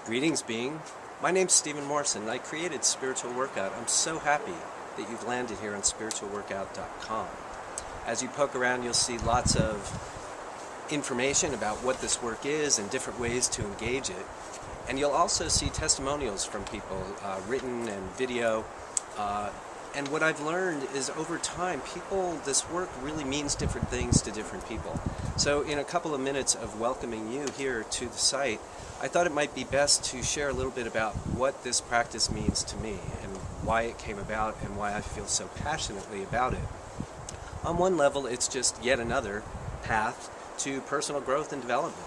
Greetings, being. My name's STEVEN Morrison, and I created Spiritual Workout. I'm so happy that you've landed here on spiritualworkout.com. As you poke around, you'll see lots of information about what this work is and different ways to engage it. And you'll also see testimonials from people, written and video. And what I've learned is over time, this work really means different things to different people. So in a couple of minutes of welcoming you here to the site, I thought it might be best to share a little bit about what this practice means to me and why it came about and why I feel so passionately about it. On one level, it's just yet another path to personal growth and development.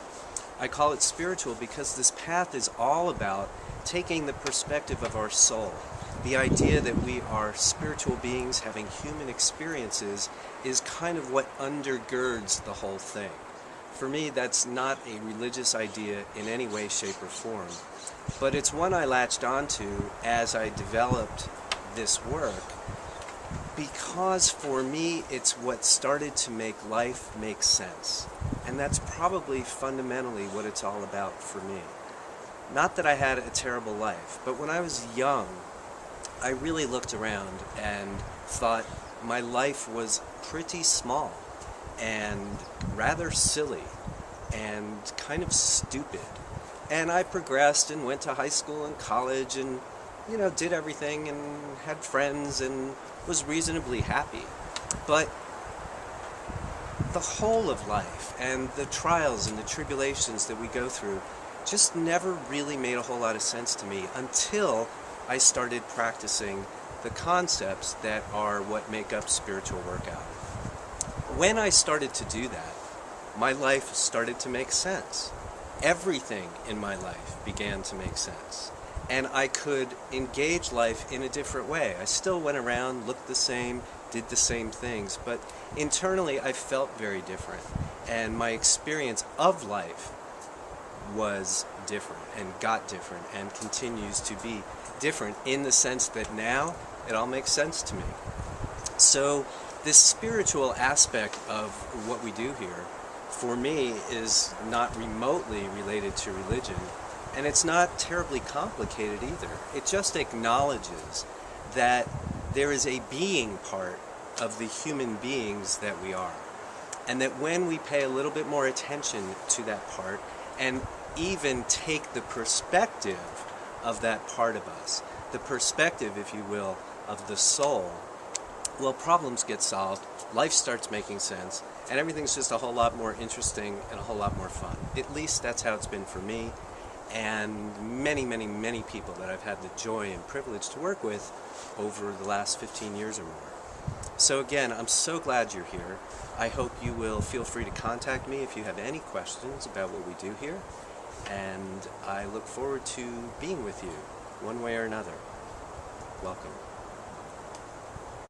I call it spiritual because this path is all about taking the perspective of our soul. The idea that we are spiritual beings having human experiences is kind of what undergirds the whole thing. For me, that's not a religious idea in any way, shape, or form, but it's one I latched onto as I developed this work because for me, it's what started to make life make sense. And that's probably fundamentally what it's all about for me. Not that I had a terrible life, but when I was young, I really looked around and thought my life was pretty small and rather silly and kind of stupid. And I progressed and went to high school and college and, did everything and had friends and was reasonably happy. But the whole of life and the trials and the tribulations that we go through just never really made a whole lot of sense to me until I started practicing the concepts that are what make up spiritual workout. When I started to do that, my life started to make sense. Everything in my life began to make sense. And I could engage life in a different way. I still went around, looked the same, did the same things, but internally I felt very different. And my experience of life was different and got different and continues to be different in the sense that now it all makes sense to me. So this spiritual aspect of what we do here, for me, is not remotely related to religion, and it's not terribly complicated either. It just acknowledges that there is a being part of the human beings that we are, and that when we pay a little bit more attention to that part and even take the perspective of that part of us, the perspective, if you will, of the soul, well, problems get solved, life starts making sense, and everything's just a whole lot more interesting and a whole lot more fun. At least that's how it's been for me and many, many, many people that I've had the joy and privilege to work with over the last 15 years or more. So again, I'm so glad you're here. I hope you will feel free to contact me if you have any questions about what we do here, and I look forward to being with you one way or another. Welcome.